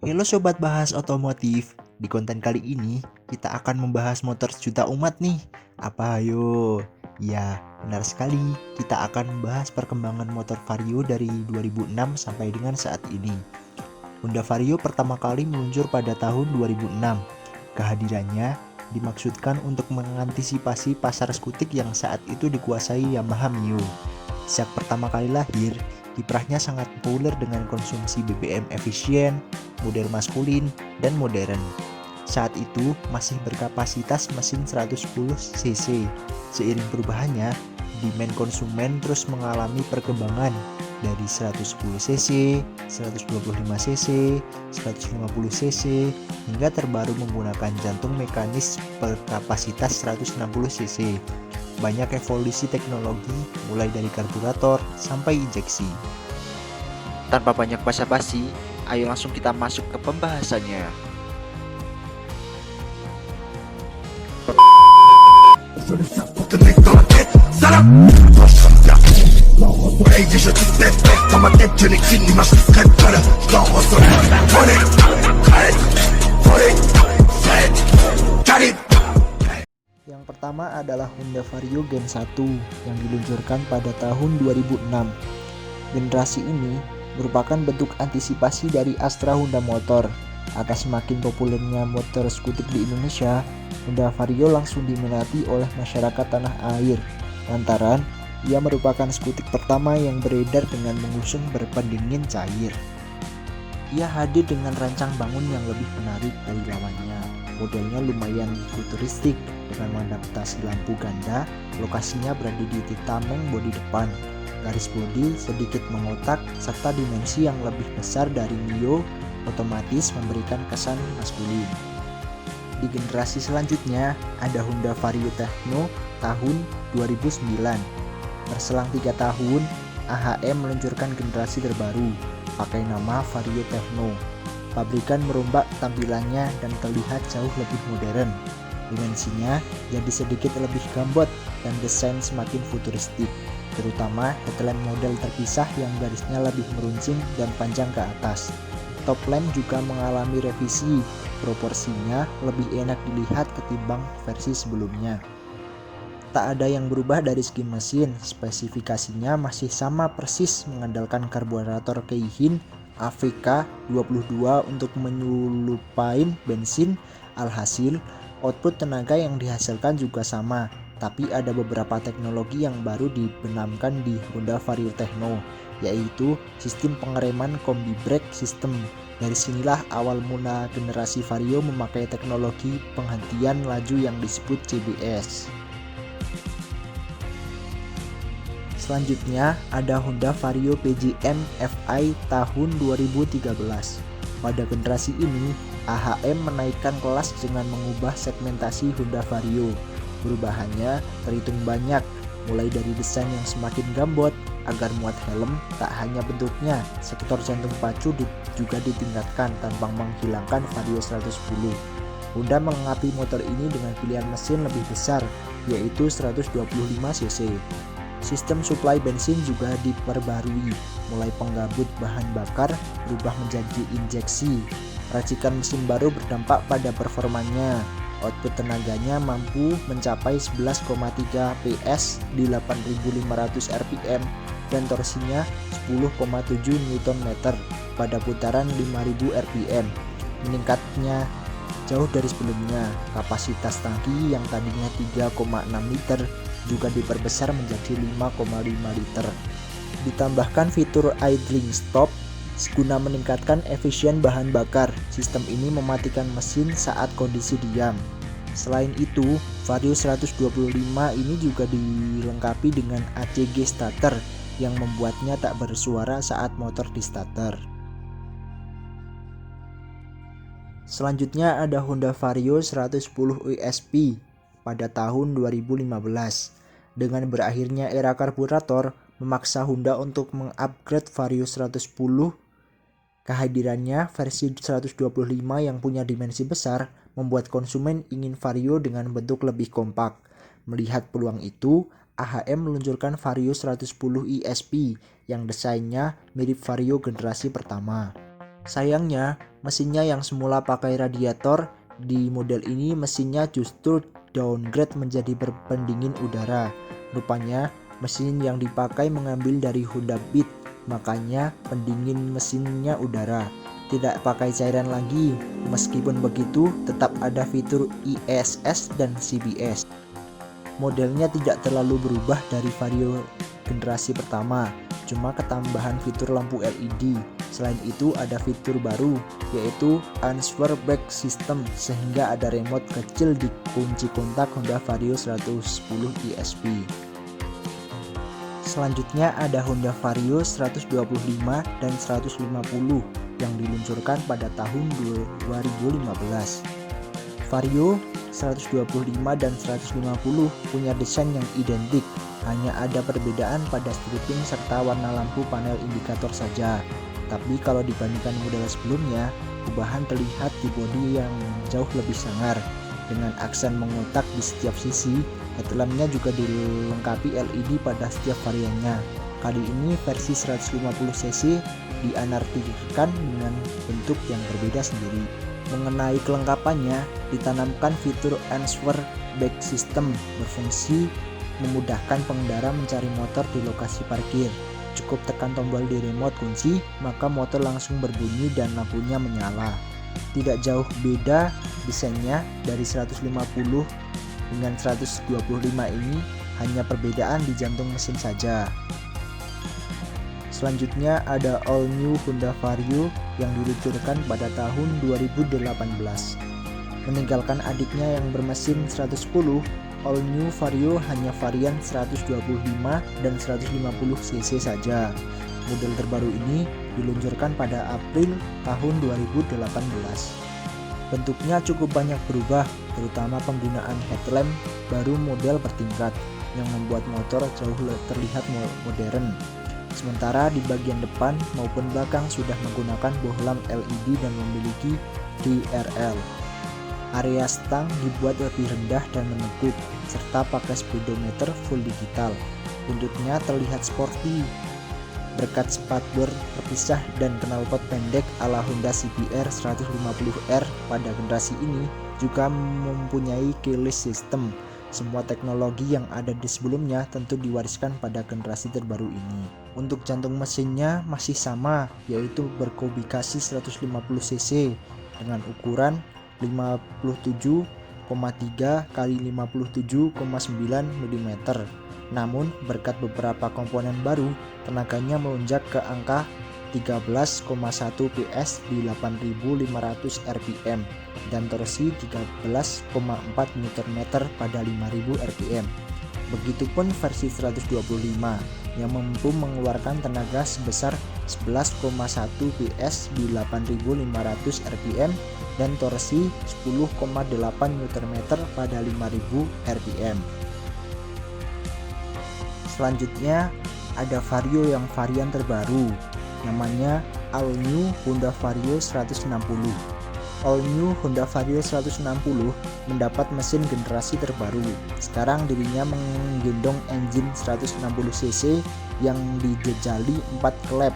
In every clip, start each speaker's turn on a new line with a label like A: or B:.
A: Halo sobat bahas otomotif. Di konten kali ini kita akan membahas motor sejuta umat nih. Apa ayo? Ya, benar sekali. Kita akan membahas perkembangan motor Vario dari 2006 sampai dengan saat ini. Honda Vario pertama kali meluncur pada tahun 2006. Kehadirannya dimaksudkan untuk mengantisipasi pasar skutik yang saat itu dikuasai Yamaha Mio. Sejak pertama kali lahir, kiprahnya sangat populer dengan konsumsi BBM efisien, model maskulin, dan modern. Saat itu masih berkapasitas mesin 110 cc. Seiring perubahannya, demand konsumen terus mengalami perkembangan dari 110 cc, 125 cc, 150 cc, hingga terbaru menggunakan jantung mekanis berkapasitas 160 cc. Banyak evolusi teknologi mulai dari karburator sampai injeksi.
B: Tanpa banyak basa-basi, ayo langsung kita masuk ke pembahasannya.
A: Yang pertama adalah Honda Vario Gen 1 yang diluncurkan pada tahun 2006. Generasi ini merupakan bentuk antisipasi dari Astra Honda Motor. Atas semakin populernya motor skutik di Indonesia, Honda Vario langsung diminati oleh masyarakat tanah air. Lantaran ia merupakan skutik pertama yang beredar dengan mengusung berpendingin cair. Ia hadir dengan rancang bangun yang lebih menarik dari lawannya. Modelnya lumayan futuristik dengan mengadaptasi lampu ganda, lokasinya berada di tameng bodi depan. Garis bodi sedikit mengotak serta dimensi yang lebih besar dari Mio otomatis memberikan kesan maskulin. Di generasi selanjutnya ada Honda Vario Techno tahun 2009. Berselang 3 tahun, AHM meluncurkan generasi terbaru pakai nama Vario Techno. Pabrikan merombak tampilannya dan terlihat jauh lebih modern. Dimensinya jadi sedikit lebih gambot dan desain semakin futuristik, terutama headlamp model terpisah yang garisnya lebih meruncing dan panjang ke atas. Top lamp juga mengalami revisi, proporsinya lebih enak dilihat ketimbang versi sebelumnya. Tak ada yang berubah dari segi mesin, spesifikasinya masih sama persis mengandalkan karburator Keihin AVK 22 untuk menyerupai bensin. Alhasil, output tenaga yang dihasilkan juga sama, tapi ada beberapa teknologi yang baru dibenamkan di Honda Vario Techno, yaitu sistem pengereman Combi Brake System. Dari sinilah awal mula generasi Vario memakai teknologi penghentian laju yang disebut CBS. Selanjutnya ada Honda Vario PJM Fi tahun 2013. Pada generasi ini, AHM menaikkan kelas dengan mengubah segmentasi Honda Vario. Perubahannya terhitung banyak, mulai dari desain yang semakin gambot agar muat helm. Tak hanya bentuknya, sektor jantung pacu juga ditingkatkan tanpa menghilangkan Vario 110. Honda melengkapi motor ini dengan pilihan mesin lebih besar, yaitu 125 cc. Sistem suplai bensin juga diperbarui, mulai penggabut bahan bakar berubah menjadi injeksi. Racikan mesin baru berdampak pada performanya. Output tenaganya mampu mencapai 11,3 PS di 8.500 rpm dan torsinya 10,7 Nm pada putaran 5.000 rpm. Meningkatnya jauh dari sebelumnya. Kapasitas tangki yang tadinya 3,6 liter juga diperbesar menjadi 5,5 liter. Ditambahkan fitur idling stop guna meningkatkan efisien bahan bakar. Sistem ini mematikan mesin saat kondisi diam. Selain itu, Vario 125 ini juga dilengkapi dengan ACG starter yang membuatnya tak bersuara saat motor di starter. Selanjutnya ada Honda Vario 110 USP pada tahun 2015. Dengan berakhirnya era karburator, memaksa Honda untuk mengupgrade Vario 110. Kehadirannya versi 125 yang punya dimensi besar membuat konsumen ingin Vario dengan bentuk lebih kompak. Melihat peluang itu, AHM meluncurkan Vario 110 ESP yang desainnya mirip Vario generasi pertama. Sayangnya, mesinnya yang semula pakai radiator, di model ini mesinnya justru downgrade menjadi berpendingin udara. Rupanya, mesin yang dipakai mengambil dari Honda Beat, makanya pendingin mesinnya udara. Tidak pakai cairan lagi. Meskipun begitu, tetap ada fitur ISS dan CBS. Modelnya tidak terlalu berubah dari Vario generasi pertama, cuma ketambahan fitur lampu LED. Selain itu ada fitur baru, yaitu Answer Back System, sehingga ada remote kecil di kunci kontak Honda Vario 110 ESP. Selanjutnya ada Honda Vario 125 dan 150 yang diluncurkan pada tahun 2015. Vario 125 dan 150 punya desain yang identik, hanya ada perbedaan pada stripping serta warna lampu panel indikator saja. Tapi kalau dibandingkan model sebelumnya, perubahan terlihat di bodi yang jauh lebih sangar. Dengan aksen mengotak di setiap sisi, headlampnya juga dilengkapi LED pada setiap variannya. Kali ini versi 150cc dianartirkan dengan bentuk yang berbeda sendiri. Mengenai kelengkapannya, ditanamkan fitur Answer Back System berfungsi memudahkan pengendara mencari motor di lokasi parkir. Cukup tekan tombol di remote kunci, maka motor langsung berbunyi dan lampunya menyala. Tidak jauh beda desainnya dari 150 dengan 125 ini, hanya perbedaan di jantung mesin saja. Selanjutnya ada All New Honda Vario yang diluncurkan pada tahun 2018. Meninggalkan adiknya yang bermesin 110, All New Vario hanya varian 125 dan 150cc saja. Model terbaru ini diluncurkan pada April tahun 2018. Bentuknya cukup banyak berubah, terutama penggunaan headlamp baru model bertingkat yang membuat motor jauh terlihat modern. Sementara di bagian depan maupun belakang sudah menggunakan bohlam LED dan memiliki DRL. Area stang dibuat lebih rendah dan menekuk, serta pakai speedometer full digital. Buntutnya terlihat sporty, berkat spakbor terpisah dan knalpot pendek ala Honda CBR 150R pada generasi ini juga mempunyai keyless system. Semua teknologi yang ada di sebelumnya tentu diwariskan pada generasi terbaru ini. Untuk jantung mesinnya masih sama, yaitu berkubikasi 150cc dengan ukuran 57,3 x 57,9 mm. Namun berkat beberapa komponen baru, tenaganya melonjak ke angka 13,1 PS di 8.500 rpm dan torsi 13,4 Nm pada 5.000 rpm. Begitupun versi 125 yang mampu mengeluarkan tenaga sebesar 11,1 PS di 8.500 rpm dan torsi 10,8 Nm pada 5.000 rpm. Selanjutnya ada Vario yang varian terbaru, namanya All New Honda Vario 160. All New Honda Vario 160 mendapat mesin generasi terbaru. Sekarang dirinya menggendong engine 160cc yang dijejali 4 klep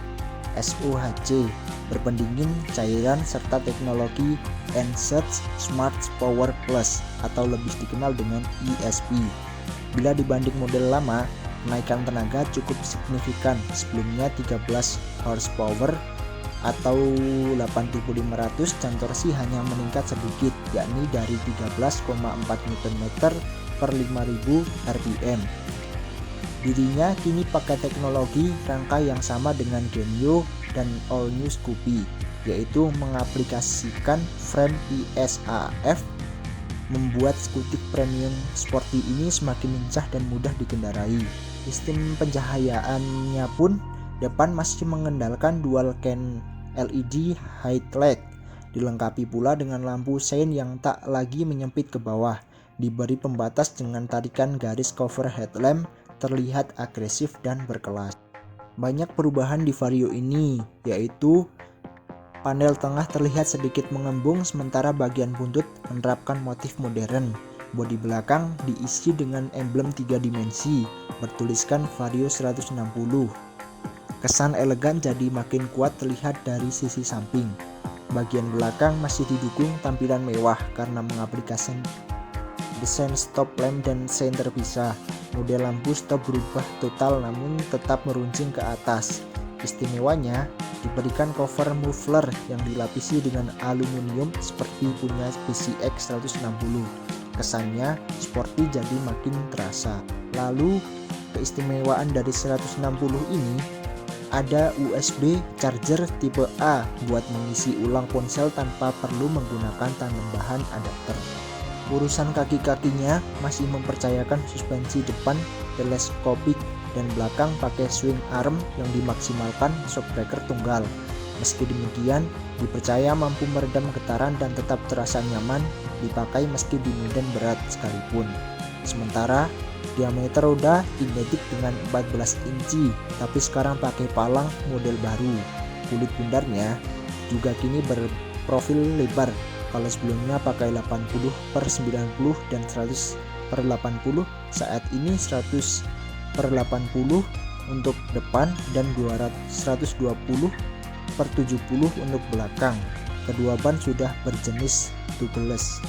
A: SOHC, berpendingin cairan serta teknologi Ensurge Smart Power Plus atau lebih dikenal dengan ESP. Bila dibanding model lama, kenaikan tenaga cukup signifikan. Sebelumnya 13 horsepower atau 8.500 dan torsi hanya meningkat sedikit, yakni dari 13,4 Nm per 5.000 rpm. Dirinya kini pakai teknologi rangka yang sama dengan Genio dan All New Scoopy, yaitu mengaplikasikan frame ISAF, membuat skutik premium sporty ini semakin lincah dan mudah dikendarai. Sistem pencahayaannya pun depan masih mengandalkan dual can LED headlight, dilengkapi pula dengan lampu sein yang tak lagi menyempit ke bawah, diberi pembatas dengan tarikan garis cover headlamp terlihat agresif dan berkelas. Banyak perubahan di Vario ini, yaitu panel tengah terlihat sedikit mengembung sementara bagian buntut menerapkan motif modern. Bodi belakang diisi dengan emblem 3 dimensi bertuliskan Vario 160. Kesan elegan jadi makin kuat terlihat dari sisi samping. Bagian belakang masih didukung tampilan mewah karena mengaplikasikan desain stop lamp dan sein terpisah. Model lampu stop berubah total namun tetap meruncing ke atas. Istimewanya, diberikan cover muffler yang dilapisi dengan aluminium seperti punya PCX 160. Kesannya sporty jadi makin terasa. Lalu, keistimewaan dari 160 ini ada USB charger tipe A buat mengisi ulang ponsel tanpa perlu menggunakan tambahan adapter. Urusan kaki-kakinya masih mempercayakan suspensi depan teleskopik dan belakang pakai swing arm yang dimaksimalkan shockbreaker tunggal. Meski demikian, dipercaya mampu meredam getaran dan tetap terasa nyaman dipakai meski di medan berat sekalipun. Sementara diameter roda identik dengan 14 inci, tapi sekarang pakai palang model baru. Kulit bundarnya juga kini berprofil lebar. Kalau sebelumnya pakai 80/90 dan 100/80, saat ini 100/80 untuk depan dan 120/70 untuk belakang. Kedua ban sudah berjenis tubeless.